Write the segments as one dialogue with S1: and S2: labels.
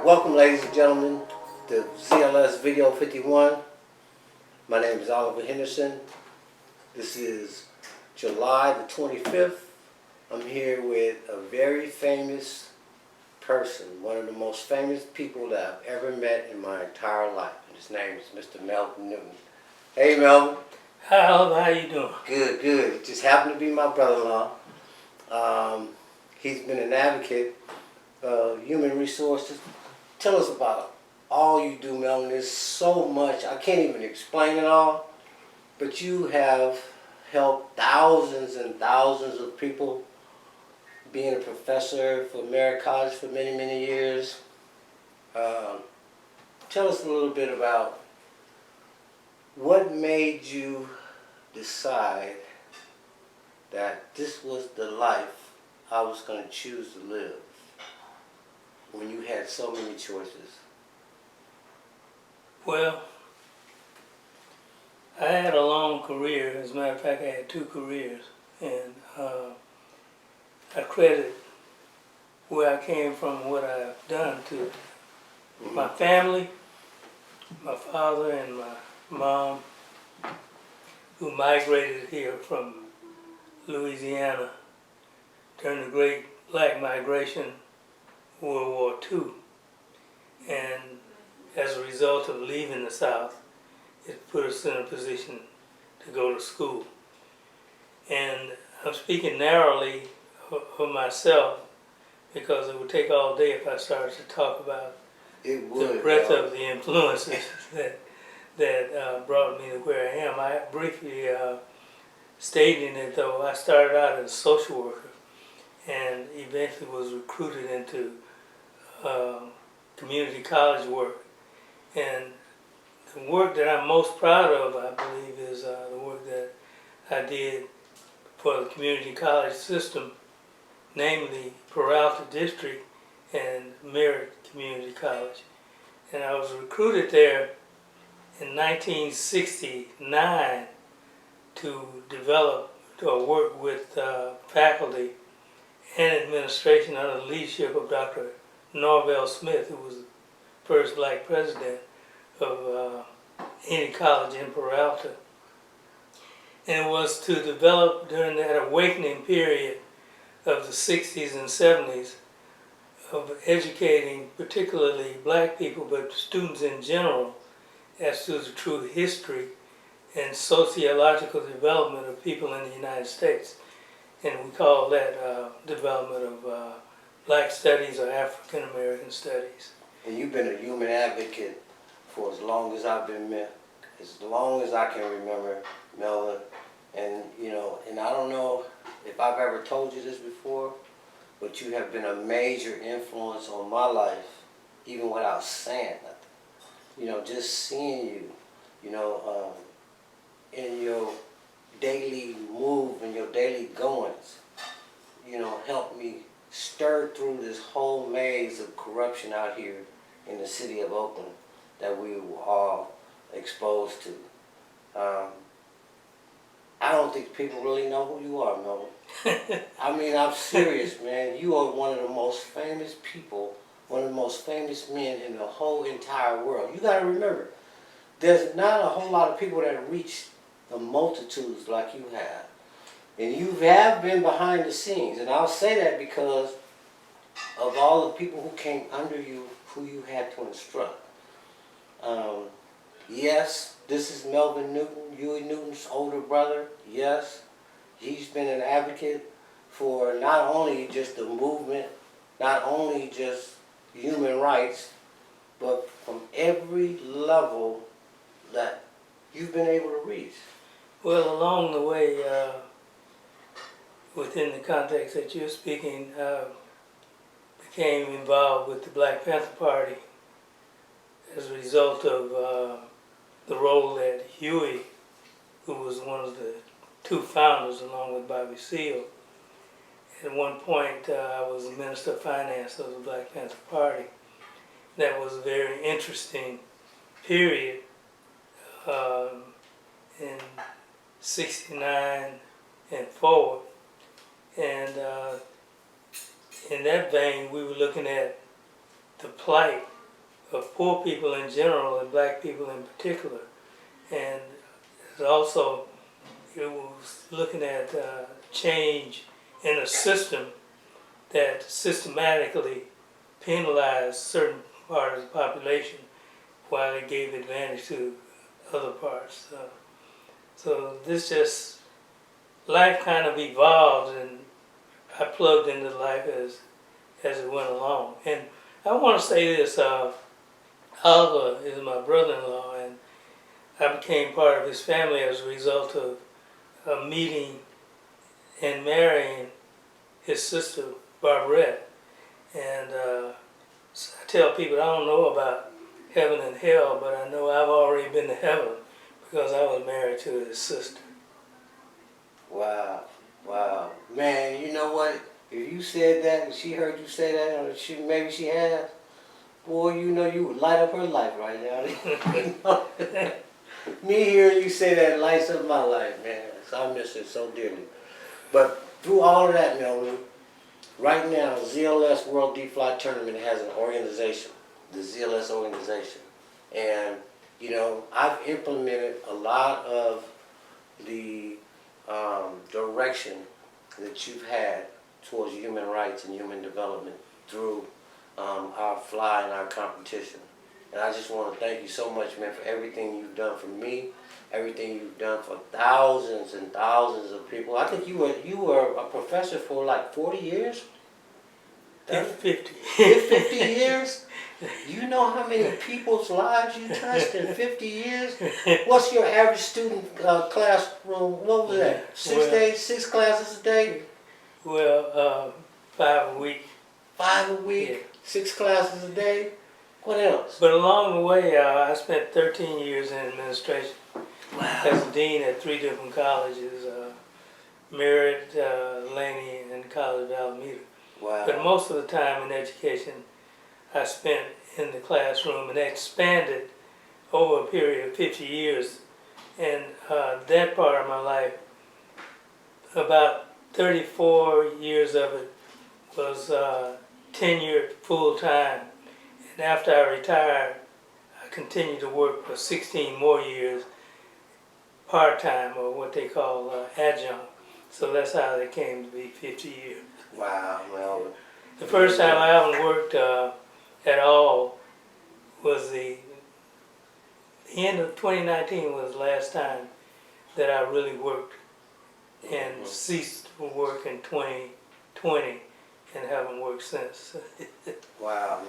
S1: Welcome, ladies and gentlemen, to ZLS Video 51. My name is Oliver Henderson. This is July the 25th. I'm here with a very famous person, one of the most famous people that I've ever met in my entire life. And his name is Mr. Melvin Newton. Hey, Melvin.
S2: Hi, Oliver. How you doing?
S1: Good, good. It just happened to be my brother-in-law. He's been an advocate of human resources. Tell us about all you do, Melvin. There's so much. I can't even explain it all. But you have helped thousands and thousands of people, being a professor for Merritt College for many, many years. Tell us a little bit about what made you decide that this was the life I was going to choose to live when you had so many choices.
S2: Well, I had a long career. As a matter of fact, I had 2 careers. And I credit where I came from, what I've done to my family, my father and my mom, who migrated here from Louisiana during the Great Black Migration, World War II. And as a result of leaving the South, it put us in a position to go to school. And I'm speaking narrowly of myself, because it would take all day if I started to talk about the breadth of the influences that brought me to where I am. I briefly stating it, though, I started out as a social worker and eventually was recruited into community college work. And the work that I'm most proud of, I believe, is the work that I did for the community college system, namely Peralta District and Merritt Community College. And I was recruited there in 1969 to develop or work with faculty and administration under the leadership of Dr. Norvell Smith, who was the first black president of any college in Peralta. And it was to develop during that awakening period of the 60s and 70s of educating particularly black people, but students in general, as to the true history and sociological development of people in the United States. And we call that development of black studies or African American studies.
S1: And you've been a human advocate for as long as I've been as long as I can remember, Melvin. And and I don't know if I've ever told you this before, but you have been a major influence on my life, even without saying nothing. Just seeing you, in your daily move and your daily goings, helped me stir through this whole maze of corruption out here in the city of Oakland that we were all exposed to. don't think people really know who you are, Melvin. I mean, I'm serious, man. You are one of the most famous people, one of the most famous men in the whole entire world. You got to remember, there's not a whole lot of people that reach the multitudes like you have. And you have been behind the scenes. And I'll say that because of all the people who came under you, who you had to instruct. Yes, this is Melvin Newton, Huey Newton's older brother. Yes, he's been an advocate for not only just the movement, not only just human rights, but from every level that you've been able to reach.
S2: Well, along the way, within the context that you're speaking, became involved with the Black Panther Party as a result of the role that Huey, who was one of the two founders along with Bobby Seale, at one point I was the Minister of Finance of the Black Panther Party. That was a very interesting period in '69 and forward. And in that vein, we were looking at the plight of poor people in general and black people in particular. And also, it was looking at change in a system that systematically penalized certain part of the population while it gave advantage to other parts. So this just, life kind of evolved, and I plugged into life as it went along. And I want to say this, Oliver is my brother-in-law, and I became part of his family as a result of meeting and marrying his sister, Barbarette. And so I tell people I don't know about heaven and hell, but I know I've already been to heaven because I was married to his sister.
S1: Wow, wow. Man, you know what? If you said that and she heard you say that, or maybe she has, boy, you know you would light up her life right now. Me hearing you say that lights up my life, man. So I miss it so dearly. But through all of that, Melvin, right now, ZLS World Deep Fly Tournament has an organization, the ZLS organization. And, you know, I've implemented a lot of the direction that you've had towards human rights and human development through our fly and our competition. And I just want to thank you so much, man, for everything you've done for me, everything you've done for thousands and thousands of people. I think you were a professor for like 40 years?
S2: 50.
S1: 50 years? You know how many people's lives you touched in 50 years? What's your average student classroom? What was that? 6 classes a day?
S2: Well, 5 a week.
S1: 5 a week?
S2: Yeah.
S1: 6 classes a day? What else?
S2: But along the way, I spent 13 years in administration.
S1: Wow.
S2: As a dean at 3 different colleges, Merritt, Laney, and College of Alameda.
S1: Wow.
S2: But most of the time in education, I spent in the classroom, and that expanded over a period of 50 years. And that part of my life, about 34 years of it was tenured full-time. And after I retired, I continued to work for 16 more years part-time, or what they call adjunct. So that's how it came to be 50 years.
S1: Wow, well.
S2: The first time I ever worked at all was the end of 2019 was the last time that I really worked, and ceased from work in 2020 and haven't worked since.
S1: Wow,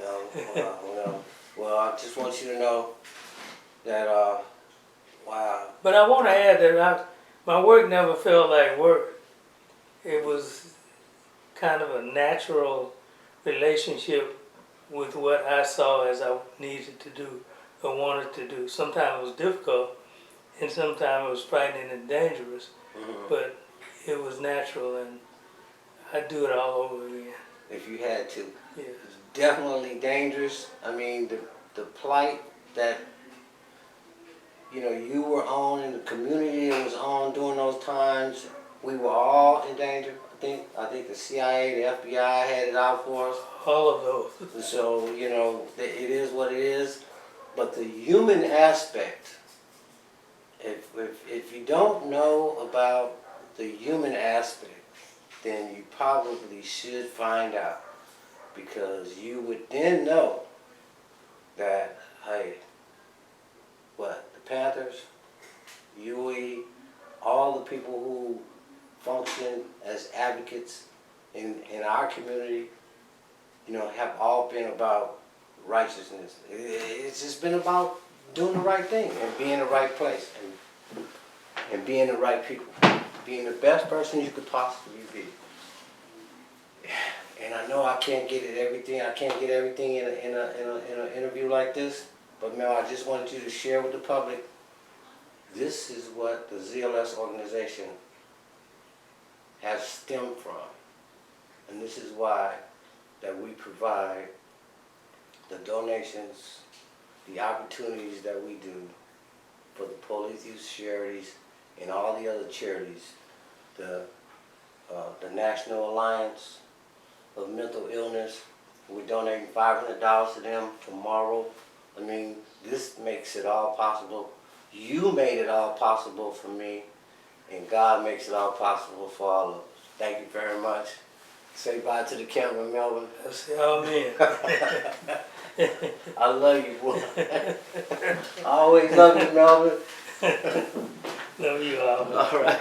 S1: no. Well, I just want you to know that, wow.
S2: But I want to add that my work never felt like work. It was kind of a natural relationship with what I saw as I needed to do or wanted to do. Sometimes it was difficult, and sometimes it was frightening and dangerous, but it was natural, and I'd do it all over again.
S1: If you had to.
S2: Yes.
S1: It's definitely dangerous. I mean, the plight that, you know, you were on and the community was on during those times, times we were all in danger. I think the CIA, the FBI had it out for us.
S2: All of those.
S1: So, you know, it is what it is. But the human aspect, if you don't know about the human aspect, then you probably should find out. Because you would then know that, hey, what, the Panthers, UE, all the people who function as advocates in our community, you know, have all been about righteousness. It's just been about doing the right thing and being in the right place and being the right people, being the best person you could possibly be. And I know I can't get everything in an interview like this, but Mel, I just wanted you to share with the public. This is what the ZLS organization has stemmed from, and this is why that we provide the donations, the opportunities that we do for the police youth charities and all the other charities, the National Alliance of Mental Illness. We're donating $500 to them tomorrow. I mean, this makes it all possible. You made it all possible for me, and God makes it all possible for all of us. Thank you very much. Say bye to the camera, Melvin.
S2: Say amen.
S1: I love you, boy. I always love you, Melvin.
S2: Love you all.
S1: All right.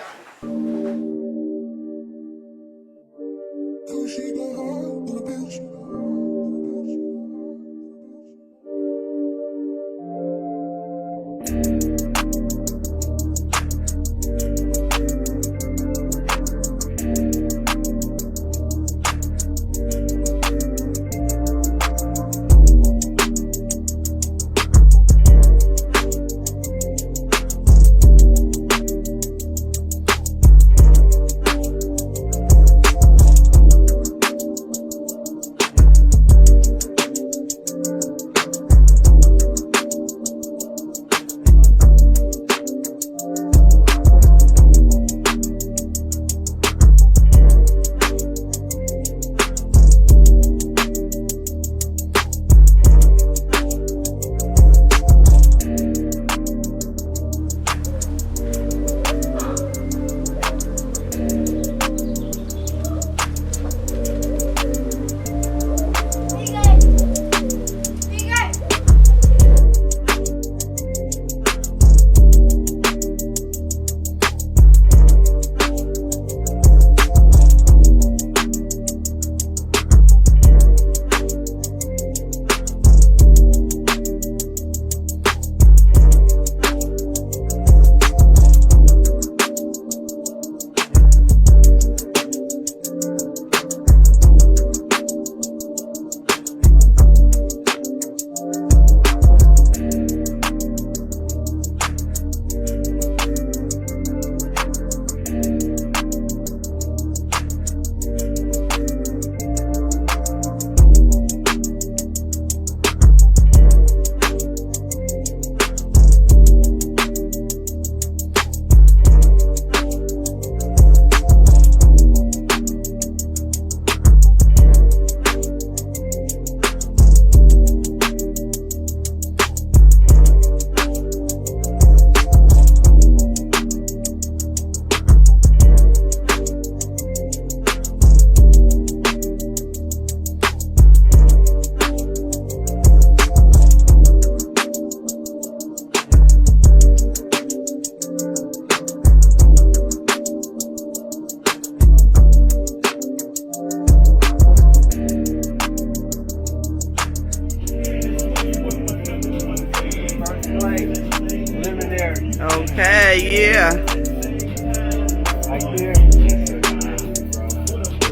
S3: Okay, yeah.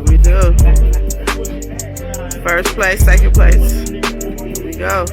S3: We do. First place, second place. Here we go.